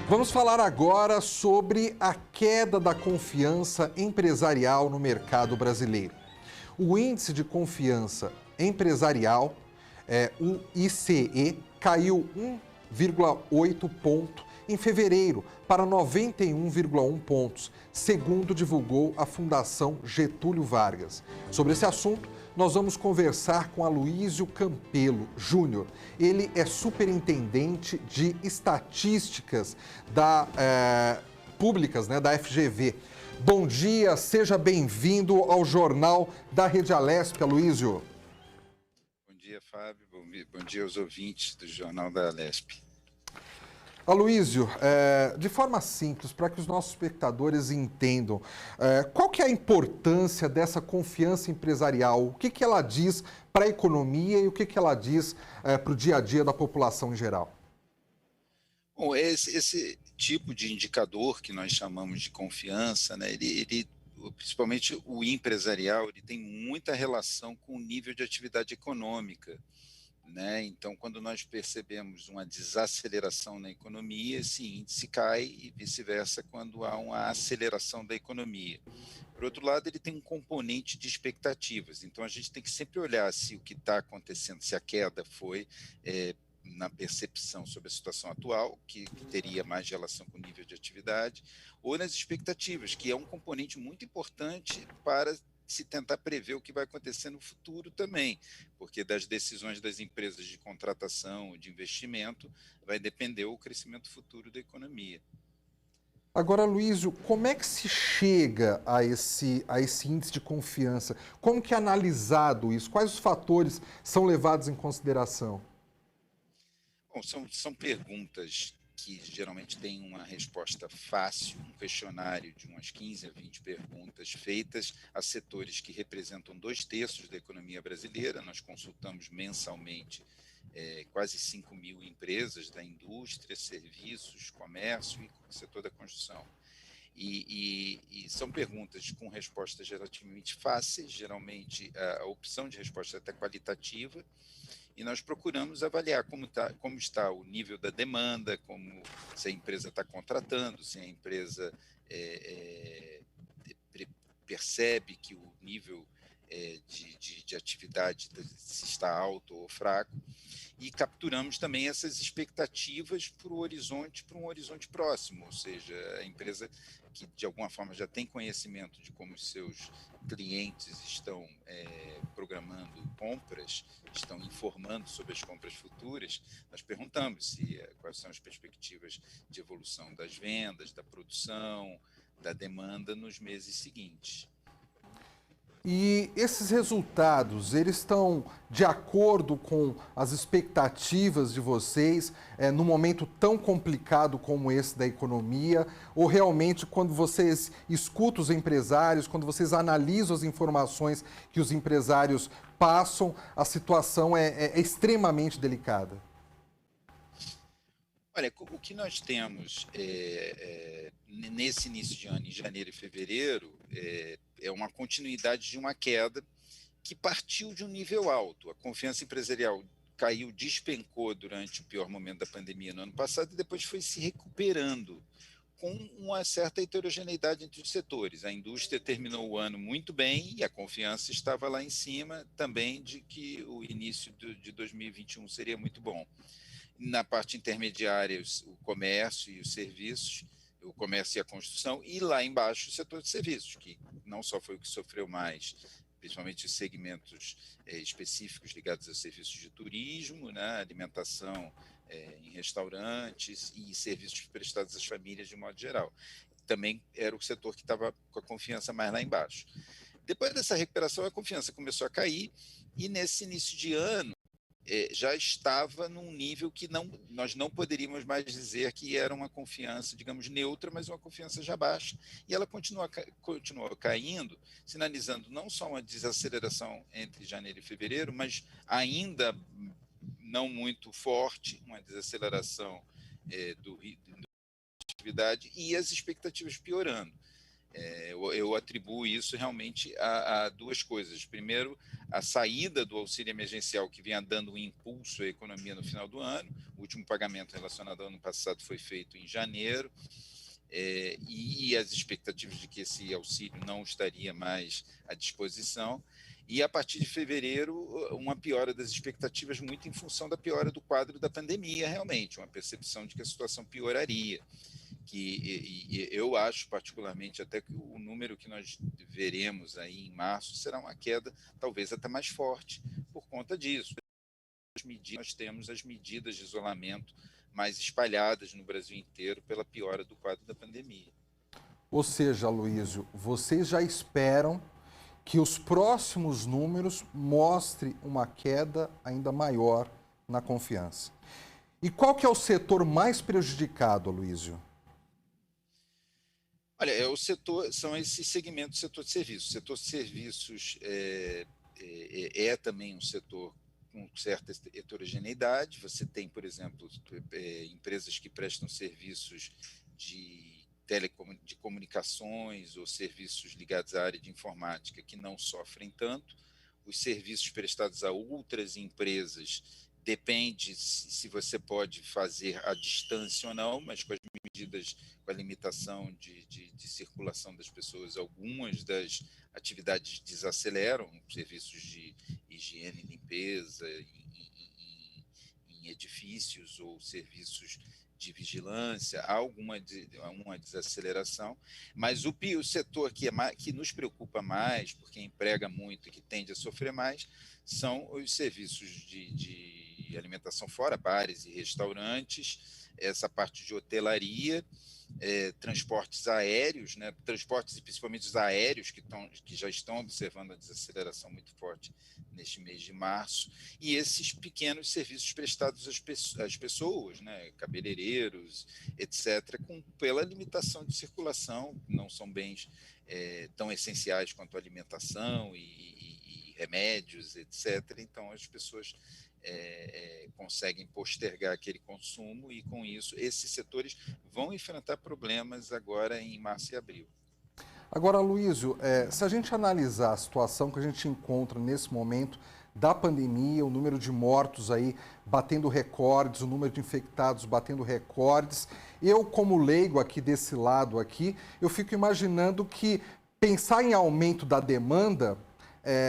Vamos falar agora sobre a queda da confiança empresarial no mercado brasileiro. O índice de confiança empresarial, o ICE, caiu 1,8 ponto em fevereiro para 91,1 pontos, segundo divulgou a Fundação Getúlio Vargas. Sobre esse assunto, nós vamos conversar com Aloísio Campelo Júnior. Ele é superintendente de estatísticas públicas, da FGV. Bom dia, seja bem-vindo ao Jornal da Rede Alesp, Aloísio. Bom dia, Fábio. Bom dia aos ouvintes do Jornal da Alesp. Aloísio, de forma simples, para que os nossos espectadores entendam, qual que é a importância dessa confiança empresarial? O que ela diz para a economia e o que ela diz para o dia a dia da população em geral? Bom, esse tipo de indicador que nós chamamos de confiança, ele principalmente o empresarial, ele tem muita relação com o nível de atividade econômica. Então, quando nós percebemos uma desaceleração na economia, esse índice cai e vice-versa quando há uma aceleração da economia. Por outro lado, ele tem um componente de expectativas. Então, a gente tem que sempre olhar se o que está acontecendo, se a queda foi na percepção sobre a situação atual, que teria mais relação com o nível de atividade, ou nas expectativas, que é um componente muito importante para se tentar prever o que vai acontecer no futuro também, porque das decisões das empresas de contratação, de investimento, vai depender o crescimento futuro da economia. Agora, Luísio, como é que se chega a esse índice de confiança? Como que é analisado isso? Quais os fatores são levados em consideração? Bom, são perguntas que geralmente têm uma resposta fácil, um questionário de umas 15 a 20 perguntas feitas a setores que representam 2/3 da economia brasileira. Nós consultamos mensalmente quase 5.000 empresas da indústria, serviços, comércio e setor da construção. E são perguntas com respostas relativamente fáceis, geralmente a opção de resposta é até qualitativa, e nós procuramos avaliar como está o nível da demanda, se a empresa está contratando, se a empresa percebe que o nível de atividade se está alto ou fraco, e capturamos também essas expectativas para um horizonte próximo, ou seja, a empresa que de alguma forma já tem conhecimento de como os seus clientes estão programando compras, estão informando sobre as compras futuras. Nós perguntamos quais são as perspectivas de evolução das vendas, da produção, da demanda nos meses seguintes. E esses resultados, eles estão de acordo com as expectativas de vocês num momento tão complicado como esse da economia? Ou realmente, quando vocês escutam os empresários, quando vocês analisam as informações que os empresários passam, a situação é extremamente delicada? Olha, o que nós temos nesse início de ano, em janeiro e fevereiro, é uma continuidade de uma queda que partiu de um nível alto. A confiança empresarial caiu, despencou durante o pior momento da pandemia no ano passado e depois foi se recuperando com uma certa heterogeneidade entre os setores. A indústria terminou o ano muito bem e a confiança estava lá em cima também de que o início de 2021 seria muito bom. Na parte intermediária, o comércio e os serviços, o comércio e a construção, e lá embaixo o setor de serviços, que não só foi o que sofreu mais, principalmente os segmentos específicos ligados a serviços de turismo, alimentação em restaurantes e serviços prestados às famílias de modo geral. Também era o setor que estava com a confiança mais lá embaixo. Depois dessa recuperação, a confiança começou a cair e nesse início de ano, já estava num nível que nós não poderíamos mais dizer que era uma confiança, digamos, neutra, mas uma confiança já baixa. E ela continuou caindo, sinalizando não só uma desaceleração entre janeiro e fevereiro, mas ainda não muito forte, uma desaceleração da atividade e as expectativas piorando. Eu atribuo isso realmente a duas coisas. Primeiro, a saída do auxílio emergencial, que vinha dando um impulso à economia no final do ano. O último pagamento relacionado ao ano passado foi feito em janeiro, e as expectativas de que esse auxílio não estaria mais à disposição. E, a partir de fevereiro, uma piora das expectativas, muito em função da piora do quadro da pandemia, realmente, uma percepção de que a situação pioraria. E eu acho particularmente até que o número que nós veremos aí em março será uma queda talvez até mais forte por conta disso. Nós temos as medidas de isolamento mais espalhadas no Brasil inteiro pela piora do quadro da pandemia. Ou seja, Aloysio, vocês já esperam que os próximos números mostrem uma queda ainda maior na confiança. E qual que é o setor mais prejudicado, Aloysio? Olha, o setor, são esses segmentos do setor de serviços. O setor de serviços é também um setor com certa heterogeneidade. Você tem, por exemplo, empresas que prestam serviços de comunicações ou serviços ligados à área de informática que não sofrem tanto. Os serviços prestados a outras empresas depende se você pode fazer à distância ou não, mas com as medidas, com a limitação de circulação das pessoas, algumas das atividades desaceleram, serviços de higiene e limpeza em edifícios ou serviços de vigilância, há uma desaceleração, mas o setor que nos preocupa mais, porque emprega muito e que tende a sofrer mais, são os serviços de alimentação fora, bares e restaurantes, essa parte de hotelaria, transportes aéreos, né, transportes e principalmente os aéreos que já estão observando a desaceleração muito forte neste mês de março, e esses pequenos serviços prestados às pessoas, né, cabeleireiros, etc., pela limitação de circulação, não são bens tão essenciais quanto a alimentação e remédios, etc., então as pessoas conseguem postergar aquele consumo e, com isso, esses setores vão enfrentar problemas agora em março e abril. Agora, Luísio, se a gente analisar a situação que a gente encontra nesse momento da pandemia, o número de mortos aí batendo recordes, o número de infectados batendo recordes, eu como leigo aqui desse lado aqui, eu fico imaginando que pensar em aumento da demanda,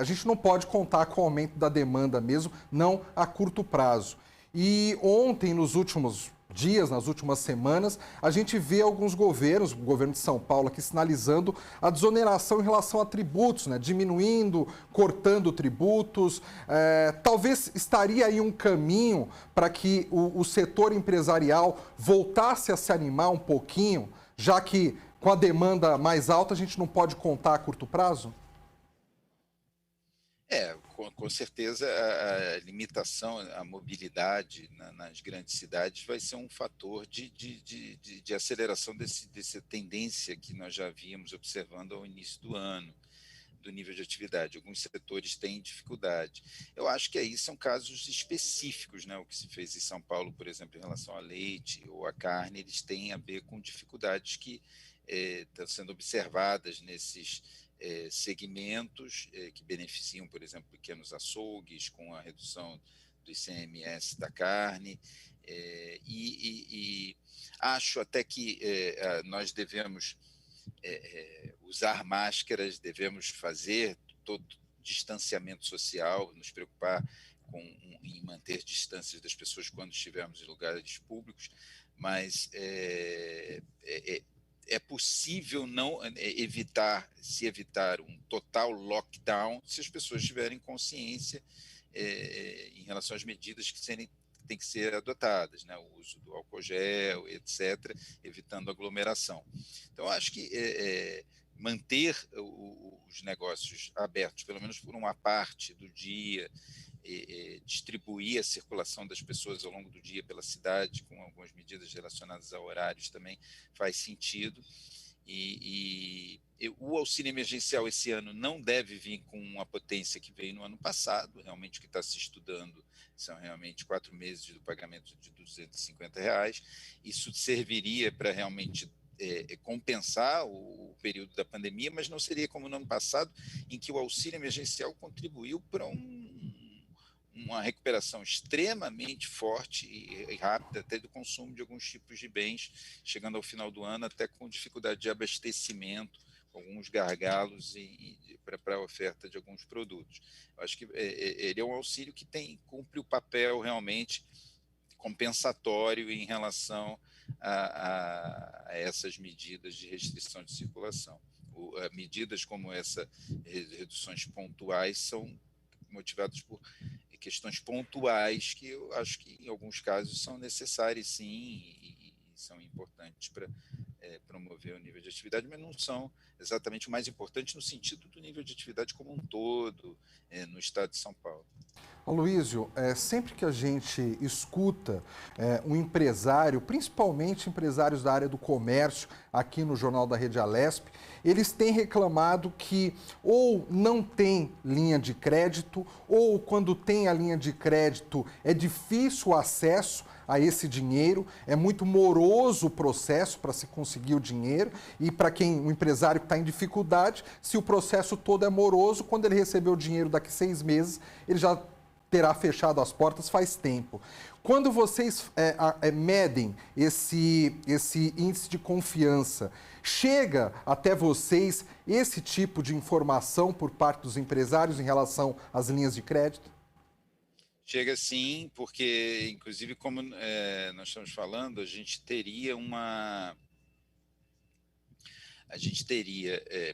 a gente não pode contar com o aumento da demanda mesmo, não a curto prazo. E ontem, nos últimos dias, nas últimas semanas, a gente vê alguns governos, o governo de São Paulo aqui sinalizando a desoneração em relação a tributos, né? Diminuindo, cortando tributos. Talvez estaria aí um caminho para que o setor empresarial voltasse a se animar um pouquinho, já que com a demanda mais alta a gente não pode contar a curto prazo? Com certeza a limitação, a mobilidade nas grandes cidades vai ser um fator de aceleração dessa tendência que nós já vimos observando ao início do ano, do nível de atividade. Alguns setores têm dificuldade. Eu acho que aí são casos específicos, né? O que se fez em São Paulo, por exemplo, em relação ao leite ou à carne, eles têm a ver com dificuldades que estão sendo observadas nesses segmentos que beneficiam, por exemplo, pequenos açougues, com a redução do ICMS da carne, e acho até que nós devemos usar máscaras, devemos fazer todo distanciamento social, nos preocupar em manter distâncias das pessoas quando estivermos em lugares públicos, mas é possível não evitar um total lockdown se as pessoas tiverem consciência em relação às medidas que têm que ser adotadas, né? O uso do álcool gel, etc., evitando aglomeração. Então, acho que manter os negócios abertos, pelo menos por uma parte do dia, distribuir a circulação das pessoas ao longo do dia pela cidade, com algumas medidas relacionadas a horários também faz sentido. O auxílio emergencial esse ano não deve vir com a potência que veio no ano passado. Realmente o que está se estudando são realmente 4 meses do pagamento de R$ 250. Isso serviria para realmente compensar o período da pandemia, mas não seria como no ano passado, em que o auxílio emergencial contribuiu para uma recuperação extremamente forte e rápida, até do consumo de alguns tipos de bens, chegando ao final do ano até com dificuldade de abastecimento, alguns gargalos para a oferta de alguns produtos. Eu acho que ele é um auxílio que cumpre o papel realmente compensatório em relação a essas medidas de restrição de circulação. Medidas como essa, reduções pontuais, são motivadas por questões pontuais que eu acho que em alguns casos são necessárias sim e são importantes para promover o nível de atividade, mas não são exatamente o mais importante no sentido do nível de atividade como um todo no estado de São Paulo. Aloísio, sempre que a gente escuta um empresário, principalmente empresários da área do comércio, aqui no Jornal da Rede Alesp, eles têm reclamado que ou não tem linha de crédito, ou quando tem a linha de crédito é difícil o acesso a esse dinheiro, é muito moroso o processo para se conseguir o dinheiro, e para o empresário que está em dificuldade, se o processo todo é moroso, quando ele receber o dinheiro daqui 6 meses, ele já terá fechado as portas faz tempo. Quando vocês medem esse índice de confiança, chega até vocês esse tipo de informação por parte dos empresários em relação às linhas de crédito? Chega sim, porque, inclusive, como nós estamos falando, a gente teria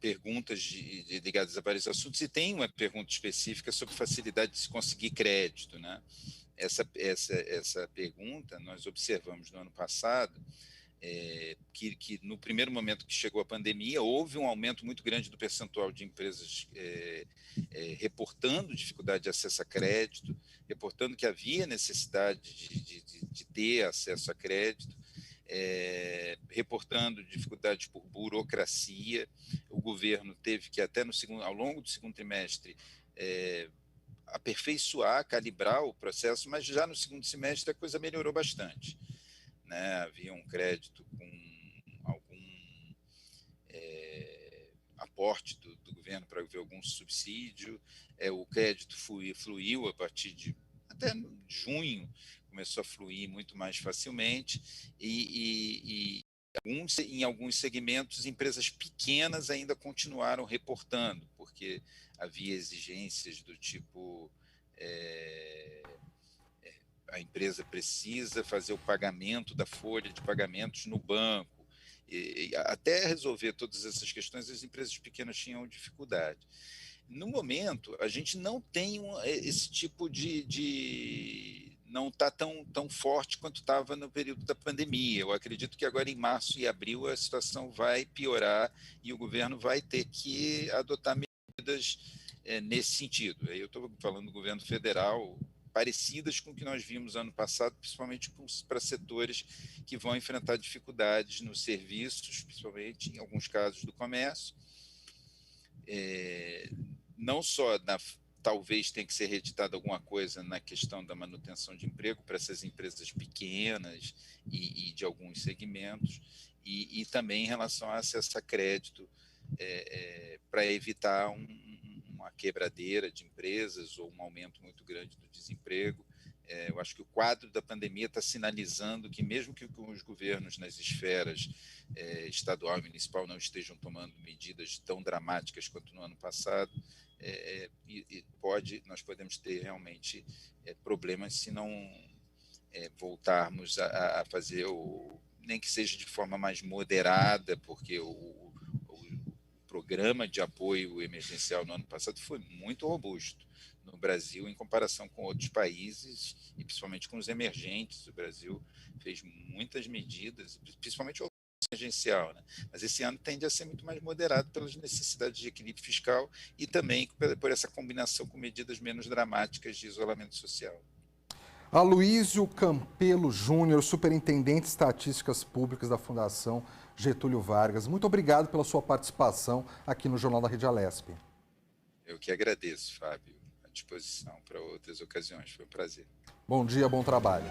perguntas ligadas a vários assuntos, e tem uma pergunta específica sobre facilidade de se conseguir crédito, né? Essa pergunta nós observamos no ano passado, que no primeiro momento que chegou a pandemia, houve um aumento muito grande do percentual de empresas reportando dificuldade de acesso a crédito, reportando que havia necessidade de ter acesso a crédito, reportando dificuldades por burocracia. O governo teve que, até ao longo do segundo trimestre, aperfeiçoar, calibrar o processo, mas já no segundo semestre a coisa melhorou bastante, né? Havia um crédito com algum aporte do governo para ver algum subsídio, o crédito fluiu a partir de até junho, começou a fluir muito mais facilmente, e em alguns segmentos, empresas pequenas ainda continuaram reportando, porque havia exigências do tipo a empresa precisa fazer o pagamento da folha de pagamentos no banco, e até resolver todas essas questões, as empresas pequenas tinham dificuldade. No momento, a gente não tem esse tipo não está tão forte quanto estava no período da pandemia. Eu acredito que agora em março e abril a situação vai piorar e o governo vai ter que adotar medidas nesse sentido. Aí eu estou falando do governo federal, parecidas com o que nós vimos ano passado, principalmente para setores que vão enfrentar dificuldades nos serviços, principalmente em alguns casos do comércio. Não só talvez tenha que ser reeditada alguma coisa na questão da manutenção de emprego para essas empresas pequenas e de alguns segmentos, e também em relação a acesso a crédito, para evitar uma quebradeira de empresas ou um aumento muito grande do desemprego. Eu acho que o quadro da pandemia está sinalizando que, mesmo que os governos nas esferas estadual e municipal não estejam tomando medidas tão dramáticas quanto no ano passado, nós podemos ter realmente problemas se não voltarmos a fazer, nem que seja de forma mais moderada, porque o programa de apoio emergencial no ano passado foi muito robusto no Brasil em comparação com outros países, e principalmente com os emergentes. O Brasil fez muitas medidas, principalmente o emergencial, né? Mas esse ano tende a ser muito mais moderado pelas necessidades de equilíbrio fiscal e também por essa combinação com medidas menos dramáticas de isolamento social. Aloísio Campelo Júnior, superintendente de Estatísticas Públicas da Fundação Getúlio Vargas. Muito obrigado pela sua participação aqui no Jornal da Rede Alesp. Eu que agradeço, Fábio. À disposição para outras ocasiões. Foi um prazer. Bom dia, bom trabalho.